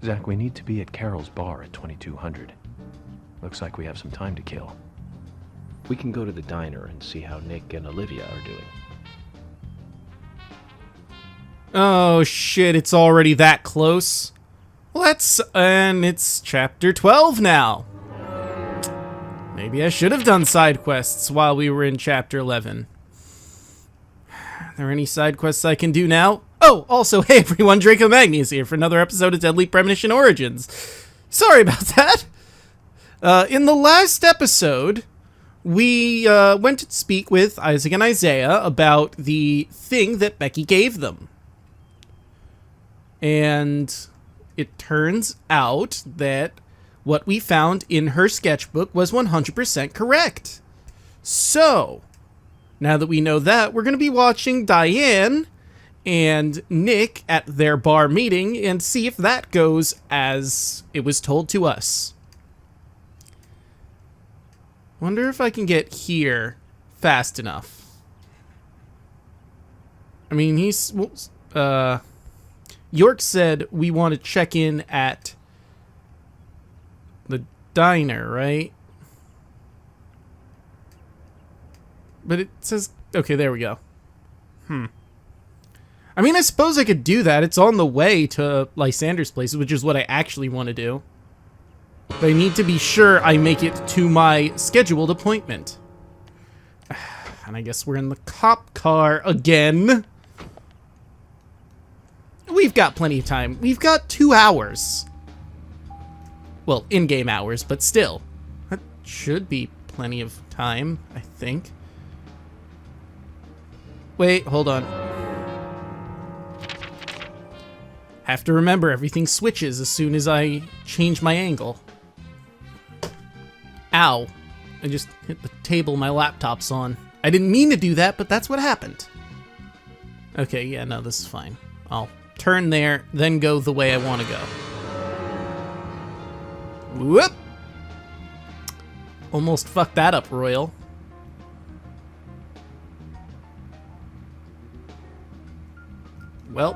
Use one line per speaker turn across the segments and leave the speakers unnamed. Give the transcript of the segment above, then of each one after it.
Zach, we need to be at Carol's bar at 2200. Looks like we have some time to kill.
We can go to the diner and see how Nick and Olivia are doing.
Oh shit, it's already that close. And it's chapter 12 now. Maybe I should have done side quests while we were in chapter 11. Are there any side quests I can do now? Oh, also, hey everyone, Draco Magnius here for another episode of Deadly Premonition Origins. Sorry about that. In the last episode, we went to speak with Isaac and Isaiah about the thing that Becky gave them. And it turns out that what we found in her sketchbook was 100% correct. So, now that we know that, we're going to be watching Diane and Nick at their bar meeting and see if that goes as it was told to us. Wonder if I can get here fast enough. I mean, York said we want to check in at the diner, right? But it says... Okay, there we go. I mean, I suppose I could do that. It's on the way to Lysander's place, which is what I actually want to do. But I need to be sure I make it to my scheduled appointment. And I guess we're in the cop car again. We've got plenty of time. We've got 2 hours. Well, in-game hours, but still. That should be plenty of time, I think. Wait, hold on. Have to remember, everything switches as soon as I change my angle. Ow. I just hit the table my laptop's on. I didn't mean to do that, but that's what happened. Okay, yeah, no, this is fine. I'll turn there, then go the way I want to go. Whoop! Almost fucked that up, Royal. Well.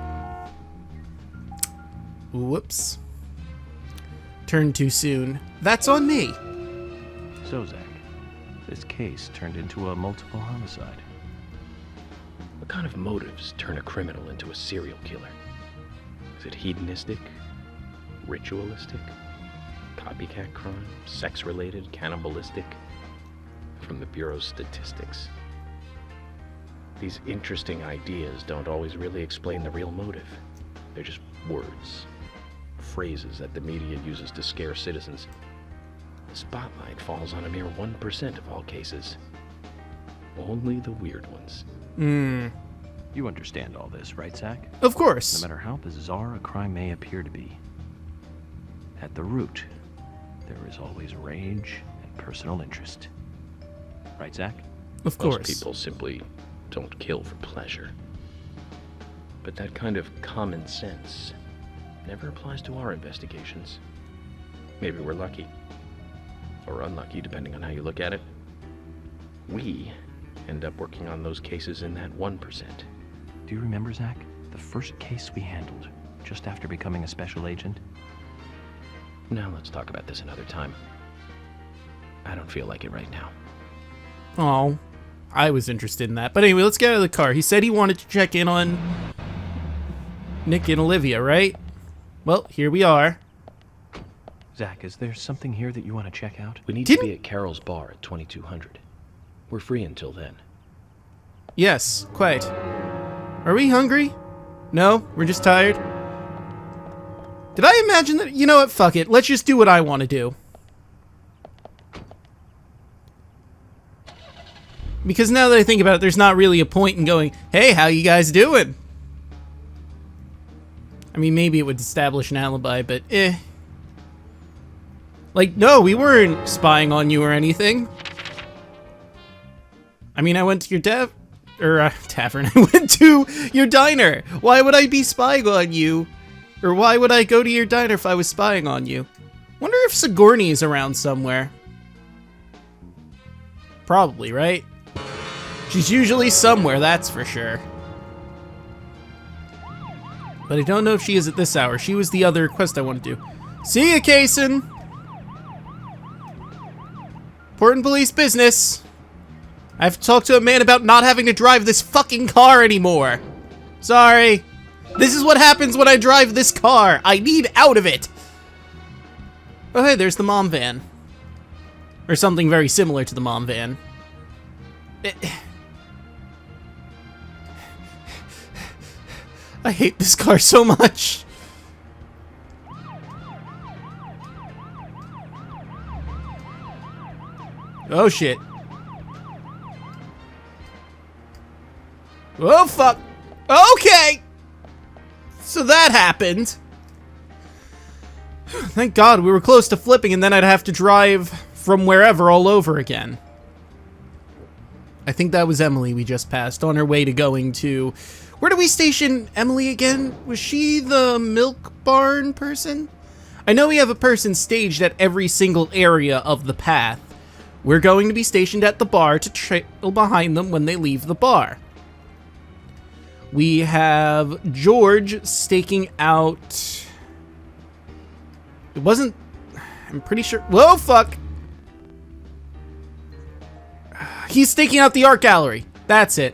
Whoops. Turned too soon. That's on me.
So, Zach, this case turned into a multiple homicide.
What kind of motives turn a criminal into a serial killer? Is it hedonistic? Ritualistic? Copycat crime? Sex-related? Cannibalistic? From the Bureau's statistics. These interesting ideas don't always really explain the real motive. They're just words. Phrases that the media uses to scare citizens. The spotlight falls on a mere 1% of all cases. Only the weird ones.
You understand all this, right, Zach?
Of course.
No matter how bizarre a crime may appear to be, at the root, there is always rage and personal interest. Right, Zach?
Of course.
Most people simply don't kill for pleasure. But that kind of common sense never applies to our investigations. Maybe we're lucky. Or unlucky, depending on how you look at it. We end up working on those cases in that 1%.
Do you remember, Zach, the first case we handled just after becoming a special agent?
Now let's talk about this another time. I don't feel like it right now.
Oh, I was interested in that. But anyway, let's get out of the car. He said he wanted to check in on Nick and Olivia, right? Well, here we are.
Zach, is there something here that you want to check out?
We need to be at Carol's bar at 2200. We're free until then.
Yes, quite. Are we hungry? No, we're just tired. Did I imagine that? You know what? Fuck it. Let's just do what I want to do. Because now that I think about it, there's not really a point in going, hey, how you guys doing? I mean, maybe it would establish an alibi, but eh. Like, no, we weren't spying on you or anything. I mean, I went to your tavern. I went to your diner. Why would I be spying on you? Or why would I go to your diner if I was spying on you? Wonder if Sigourney's around somewhere. Probably, right? She's usually somewhere, that's for sure. But I don't know if she is at this hour. She was the other quest I wanted to do. See ya, Kaysen! Important police business. I have to talk to a man about not having to drive this fucking car anymore. Sorry. This is what happens when I drive this car. I need out of it. Oh, hey, there's the mom van. Or something very similar to the mom van. I hate this car so much. Oh, shit. Oh, fuck. Okay. So that happened. Thank God we were close to flipping, and then I'd have to drive from wherever all over again. I think that was Emily we just passed on her way to going to... Where do we station Emily again? Was she the milk barn person? I know we have a person staged at every single area of the path. We're going to be stationed at the bar to trail behind them when they leave the bar. We have George staking out... It wasn't... I'm pretty sure... Whoa, fuck! He's staking out the art gallery. That's it.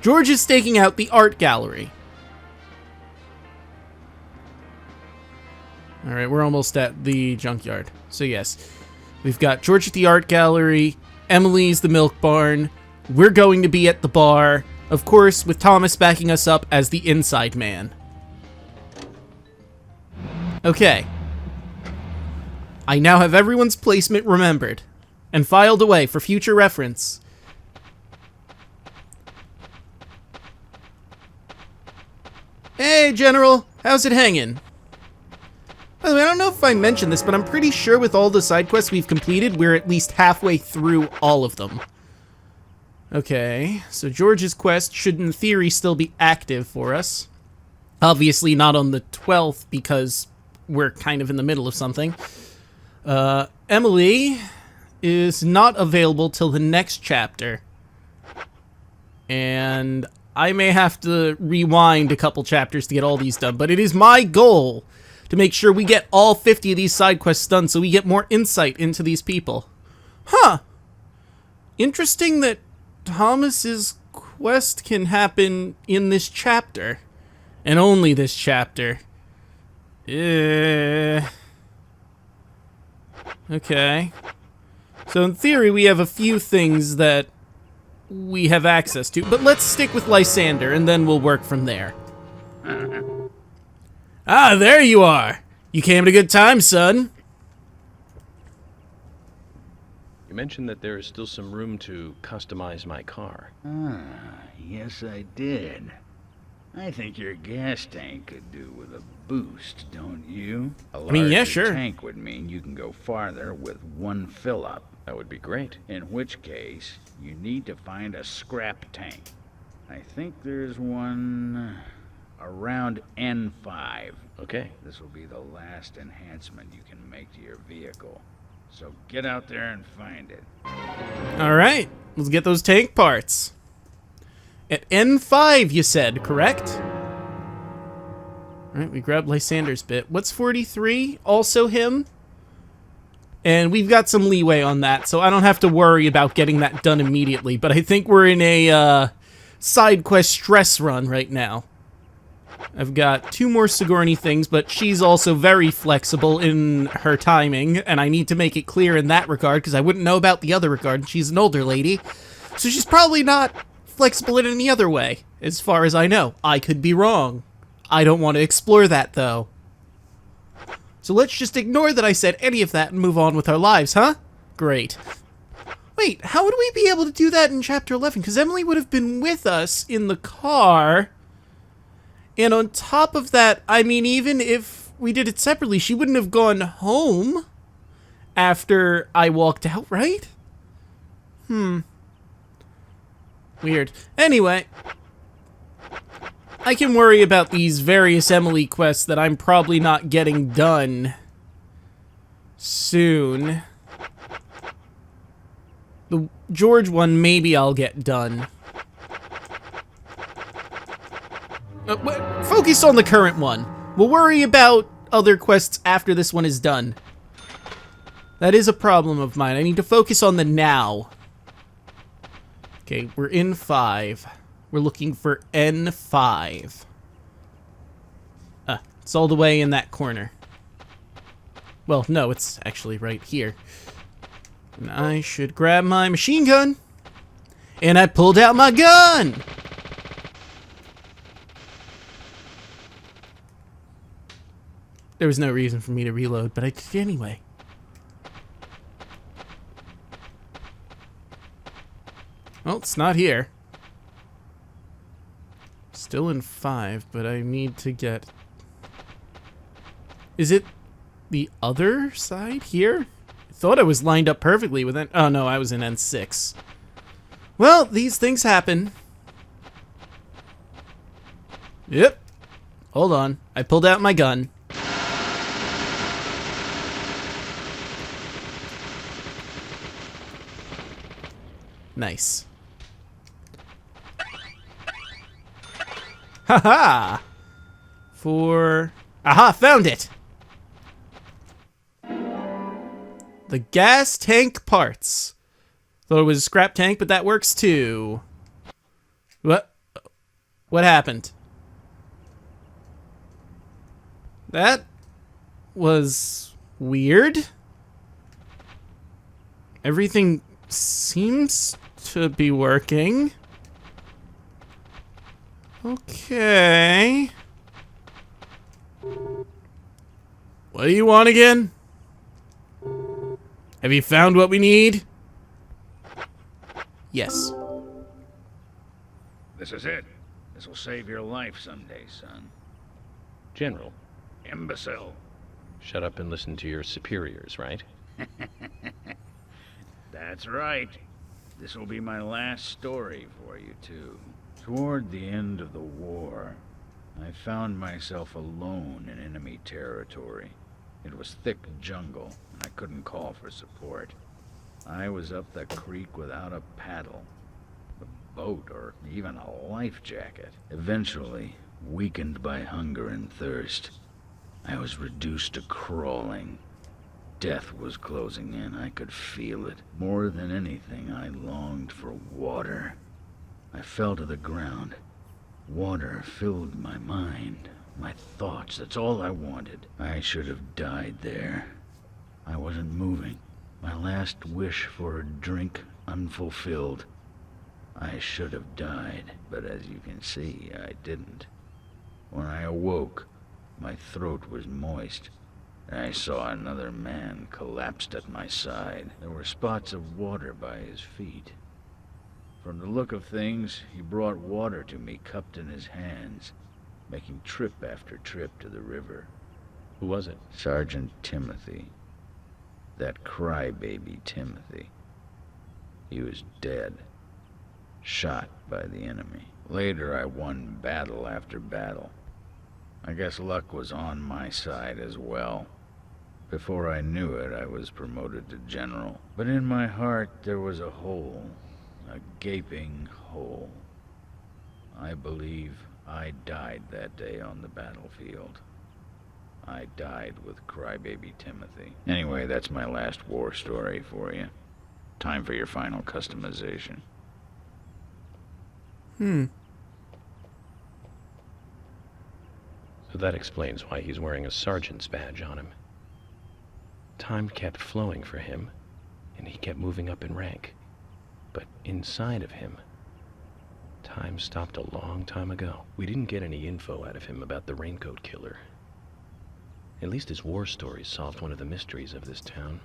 George is staking out the art gallery. Alright, we're almost at the junkyard. So yes, we've got George at the art gallery, Emily's the milk barn, we're going to be at the bar, of course, with Thomas backing us up as the inside man. Okay. I now have everyone's placement remembered and filed away for future reference. Hey, General, how's it hanging? By the way, I don't know if I mentioned this, but I'm pretty sure with all the side quests we've completed, we're at least halfway through all of them. Okay, so George's quest should in theory still be active for us. Obviously not on the 12th because we're kind of in the middle of something. Emily is not available till the next chapter. And I may have to rewind a couple chapters to get all these done, but it is my goal to make sure we get all 50 of these side quests done so we get more insight into these people. Huh. Interesting that Thomas's quest can happen in this chapter. And only this chapter. Okay. So in theory, we have a few things that we have access to, but let's stick with Lysander, and then we'll work from there. Ah, there you are! You came at a good time, son.
You mentioned that there is still some room to customize my car.
Yes I did. I think your gas tank could do with a boost, don't you? A
yeah, sure.
tank would mean you can go farther with one fill-up.
That would be great.
In which case, you need to find a scrap tank. I think there's one around N5.
Okay.
This will be the last enhancement you can make to your vehicle. So get out there and find it.
Alright, let's get those tank parts. At N5, you said, correct? Alright, we grabbed Lysander's bit. What's 43? Also him? And we've got some leeway on that, so I don't have to worry about getting that done immediately. But I think we're in a side quest stress run right now. I've got 2 more Sigourney things, but she's also very flexible in her timing, and I need to make it clear in that regard, because I wouldn't know about the other regard, and she's an older lady. So she's probably not flexible in any other way, as far as I know. I could be wrong. I don't want to explore that, though. So let's just ignore that I said any of that and move on with our lives, huh? Great. Wait, how would we be able to do that in Chapter 11? Because Emily would have been with us in the car. And on top of that, I mean, even if we did it separately, she wouldn't have gone home after I walked out, right? Weird. Anyway, I can worry about these various Emily quests that I'm probably not getting done soon. The George one, maybe I'll get done. Focus on the current one. We'll worry about other quests after this one is done. That is a problem of mine. I need to focus on the now. Okay, we're in 5. We're looking for N5. It's all the way in that corner. Well, no, it's actually right here. And I should grab my machine gun. And I pulled out my gun! There was no reason for me to reload, but I did anyway. Well, it's not here. Still in 5, but I need to get... Is it the other side here? I thought I was lined up perfectly with it. Oh no, I was in N6. Well, these things happen. Yep. Hold on. I pulled out my gun. Nice. Haha! Aha, found it! The gas tank parts. Thought it was a scrap tank, but that works too. What happened? That was weird. Everything seems to be working. Okay. What do you want again? Have you found what we need? Yes.
This is it. This will save your life someday, son.
General,
Imbecile.
shut up and listen to your superiors, right?
That's right. This will be my last story for you, too. Toward the end of the war, I found myself alone in enemy territory. It was thick jungle, and I couldn't call for support. I was up the creek without a paddle, a boat, or even a life jacket. Eventually, weakened by hunger and thirst, I was reduced to crawling. Death was closing in. I could feel it. More than anything, I longed for water. I fell to the ground. Water filled my mind, my thoughts. That's all I wanted. I should have died there. I wasn't moving. My last wish for a drink unfulfilled. I should have died, but as you can see, I didn't. When I awoke, my throat was moist. I saw another man collapsed at my side. There were spots of water by his feet. From the look of things, he brought water to me cupped in his hands, making trip after trip to the river.
Who was it?
Sergeant Timothy. That crybaby Timothy. He was dead. Shot by the enemy. Later, I won battle after battle. I guess luck was on my side as well. Before I knew it, I was promoted to general. But in my heart, there was a hole. A gaping hole. I believe I died that day on the battlefield. I died with crybaby Timothy. Anyway, that's my last war story for you. Time for your final customization.
So that explains why he's wearing a sergeant's badge on him. Time kept flowing for him, and he kept moving up in rank. But inside of him, time stopped a long time ago. We didn't get any info out of him about the Raincoat Killer. At least his war stories solved one of the mysteries of this town.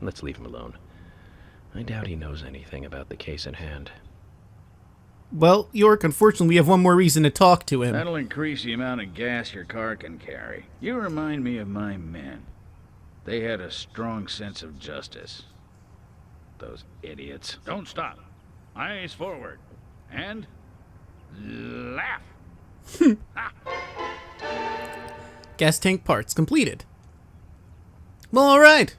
Let's leave him alone. I doubt he knows anything about the case at hand.
Well, York, unfortunately, we have one more reason to talk to him.
That'll increase the amount of gas your car can carry. You remind me of my men. They had a strong sense of justice. Those idiots. Don't stop. Eyes forward. And laugh.
Gas tank parts completed. Well, alright.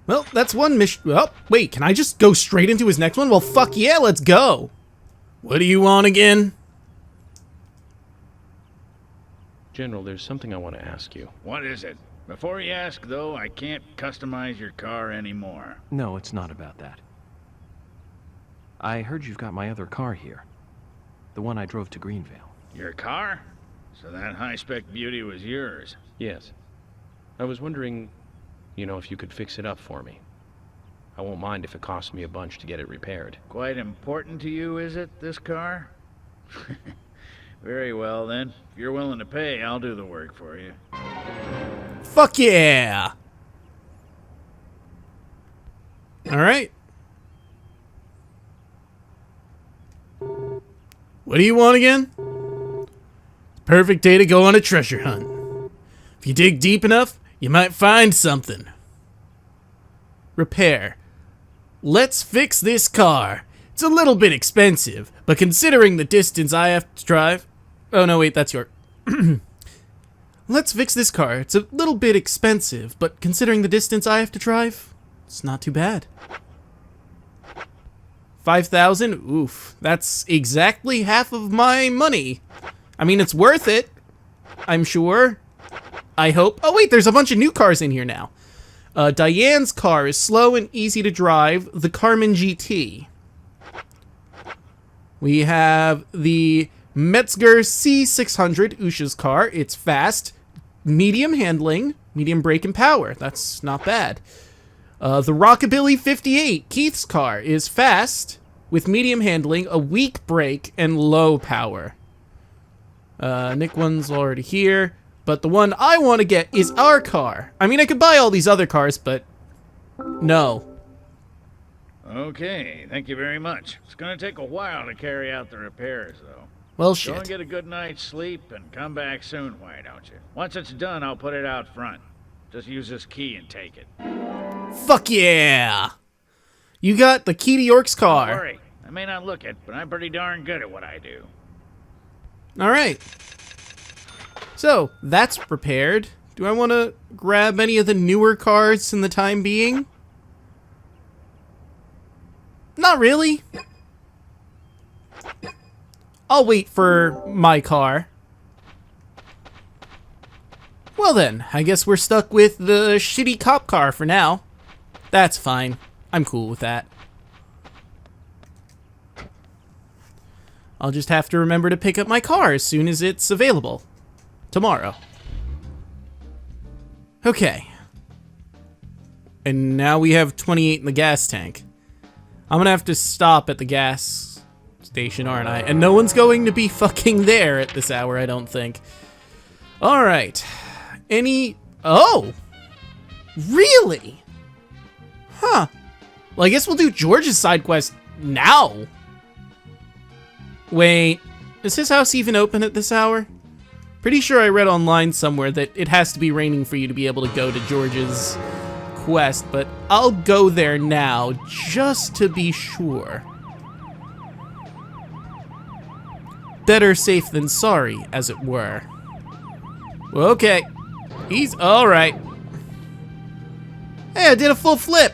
Well, that's one mission. Oh, wait, can I just go straight into his next one? Well, fuck yeah, let's go. What do you want again?
General, there's something I want to ask you.
What is it? Before you ask, though, I can't customize your car anymore.
No, it's not about that. I heard you've got my other car here. The one I drove to Greenvale.
Your car? So that high-spec beauty was yours?
Yes. I was wondering, if you could fix it up for me. I won't mind if it costs me a bunch to get it repaired.
Quite important to you, is it, this car? Very well, then. If you're willing to pay, I'll do the work for you.
Fuck yeah! Alright. What do you want again? Perfect day to go on a treasure hunt. If you dig deep enough, you might find something. Repair. Let's fix this car. It's a little bit expensive, but considering the distance I have to drive... Oh, no, wait, that's your... Let's fix this car. It's a little bit expensive, but considering the distance I have to drive, it's not too bad. 5,000? Oof. That's exactly half of my money. I mean, it's worth it. I'm sure. I hope. Oh, wait, there's a bunch of new cars in here now. Diane's car is slow and easy to drive. The Carmen GT. We have the Metzger C600, Usha's car. It's fast, medium handling, medium brake and power. That's not bad. The Rockabilly 58, Keith's car, is fast, with medium handling, a weak brake, and low power. Nick one's already here, but the one I want to get is our car. I mean, I could buy all these other cars, but no.
Okay, thank you very much. It's gonna take a while to carry out the repairs, though.
Well,
Go
shit.
and get a good night's sleep and come back soon, why don't you? Once it's done, I'll put it out front. Just use this key and take it.
Fuck yeah! You got the key to York's
Don't
car.
worry, I may not look it, but I'm pretty darn good at what I do.
Alright. So, that's prepared. Do I want to grab any of the newer cars in the time being? Not really. I'll wait for my car. Well then, I guess we're stuck with the shitty cop car for now. That's fine. I'm cool with that. I'll just have to remember to pick up my car as soon as it's available. Tomorrow. Okay. And now we have 28 in the gas tank. I'm gonna have to stop at the gas station, aren't I? And no one's going to be fucking there at this hour, I don't think. Alright. Oh! Really? Huh. Well, I guess we'll do George's side quest now. Wait, is his house even open at this hour? Pretty sure I read online somewhere that it has to be raining for you to be able to go to George's quest, but I'll go there now just to be sure. Better safe than sorry, as it were. Well, okay. He's alright. Hey, I did a full flip.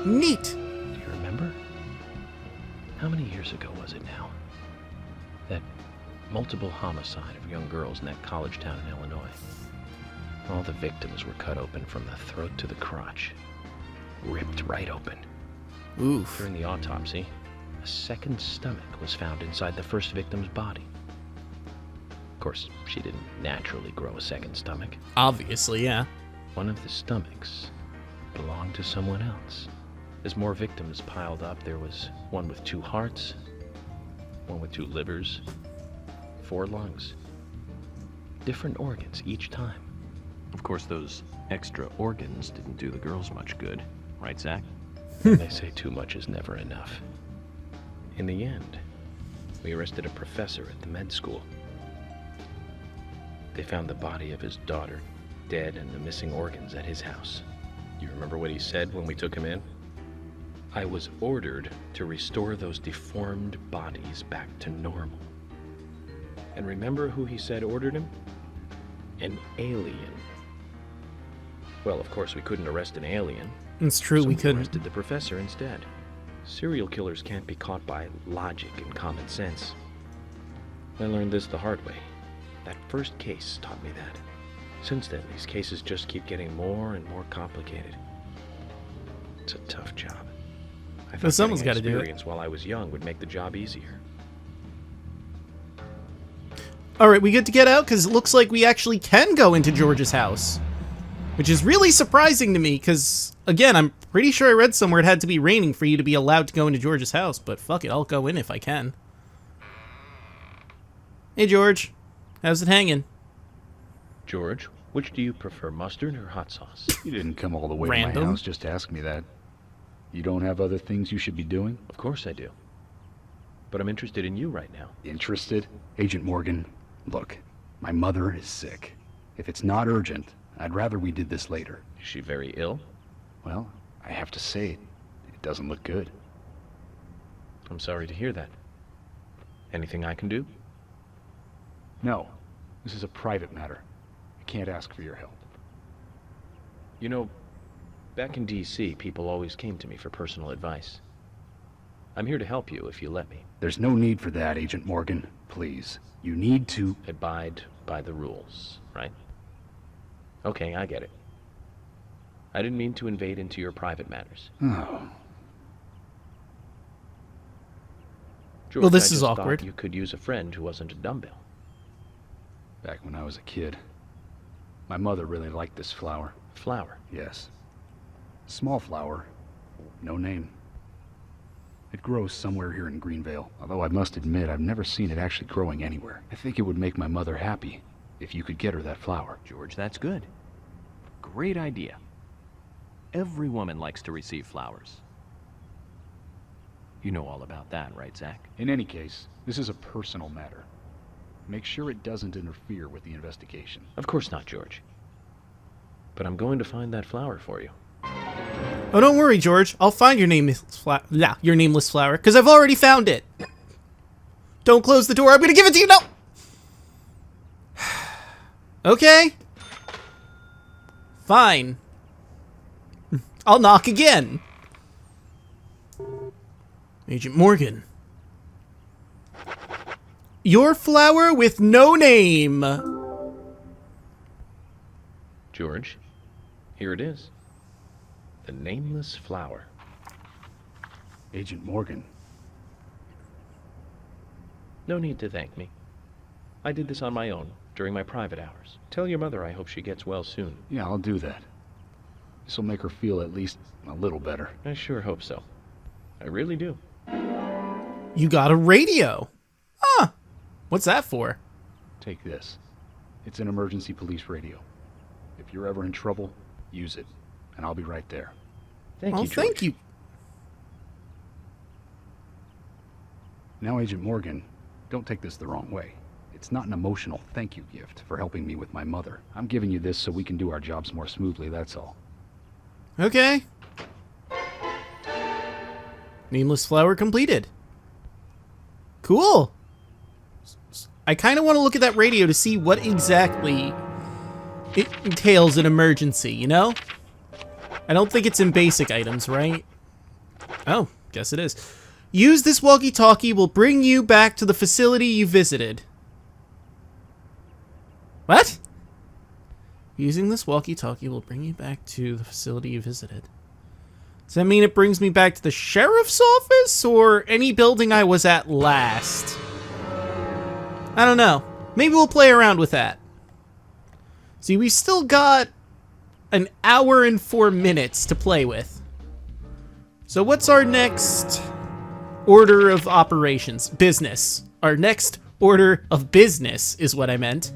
Neat.
Do you remember? How many years ago was it now? That multiple homicide of young girls in that college town in Illinois. All the victims were cut open from the throat to the crotch. Ripped right open.
Oof.
During the autopsy, a second stomach was found inside the first victim's body. Of course, she didn't naturally grow a second stomach.
Obviously, yeah.
One of the stomachs belonged to someone else. As more victims piled up, there was one with 2 hearts, one with 2 livers, 4 lungs. Different organs each time.
Of course, those extra organs didn't do the girls much good. Right, Zach?
And they say too much is never enough. In the end, we arrested a professor at the med school. They found the body of his daughter, dead, and the missing organs at his house. You remember what he said when we took him in? I was ordered to restore those deformed bodies back to normal. And remember who he said ordered him? An alien. Well, of course, we couldn't arrest an alien.
It's true,
So
we couldn't.
arrested the professor instead. Serial killers can't be caught by logic and common sense. I learned this the hard way. That first case taught me that. Since then, these cases just keep getting more and more complicated. It's a tough job. I thought
someone's
getting
gotta do it.
experience while I was young would make the job easier.
All right, we good to get out? Because it looks like we actually can go into George's house. Which is really surprising to me, because, again, I'm pretty sure I read somewhere it had to be raining for you to be allowed to go into George's house, but fuck it, I'll go in if I can. Hey, George. How's it hanging?
George, which do you prefer, mustard or hot sauce?
You didn't come all the way to
Random.
my house just to ask me that. You don't have other things you should be doing?
Of course I do. But I'm interested in you right now.
Interested? Agent Morgan, look, my mother is sick. If it's not urgent, I'd rather we did this later.
Is she very ill?
Well, I have to say it doesn't look good.
I'm sorry to hear that. Anything I can do?
No, this is a private matter. I can't ask for your help.
You know, back in DC, people always came to me for personal advice. I'm here to help you if you let me.
There's no need for that, Agent Morgan. Please. You need to...
Abide by the rules, right? Okay, I get it. I didn't mean to invade into your private matters.
Oh.
George,
Well, this
I
is
just thought
awkward.
you could use a friend who wasn't a dumbbell.
Back when I was a kid, my mother really liked this flower.
Flower.
Yes. Small flower. No name. It grows somewhere here in Greenvale, although I must admit I've never seen it actually growing anywhere. I think it would make my mother happy if you could get her that flower.
George, that's good. Great idea. Every woman likes to receive flowers. You know all about that, right, Zach?
In any case, this is a personal matter. Make sure it doesn't interfere with the investigation.
Of course not, George. But I'm going to find that flower for you.
Oh, don't worry, George. I'll find your nameless flower, because I've already found it. Don't close the door. I'm going to give it to you. No! Okay. Fine. I'll knock again. Agent Morgan. Your flower with no name.
George, here it is. The nameless flower.
Agent Morgan.
No need to thank me. I did this on my own, during my private hours. Tell your mother I hope she gets well soon.
Yeah, I'll do that. This'll make her feel at least a little better.
I sure hope so. I really do.
You got a radio. Huh. What's that for?
Take this. It's an emergency police radio. If you're ever in trouble, use it, and I'll be right there.
Thank
Oh,
you, George.
thank you.
Now, Agent Morgan, don't take this the wrong way. It's not an emotional thank you gift for helping me with my mother. I'm giving you this so we can do our jobs more smoothly, that's all.
Okay. Nameless flower completed. Cool. I kind of want to look at that radio to see what exactly it entails an emergency, you know? I don't think it's in basic items, right? Oh, guess it is. Use this walkie-talkie will bring you back to the facility you visited. What? Using this walkie-talkie will bring you back to the facility you visited. Does that mean it brings me back to the sheriff's office or any building I was at last? I don't know. Maybe we'll play around with that. See, we still got an hour and 4 minutes to play with. So what's our next order of operations? Business. Our next order of business is what I meant.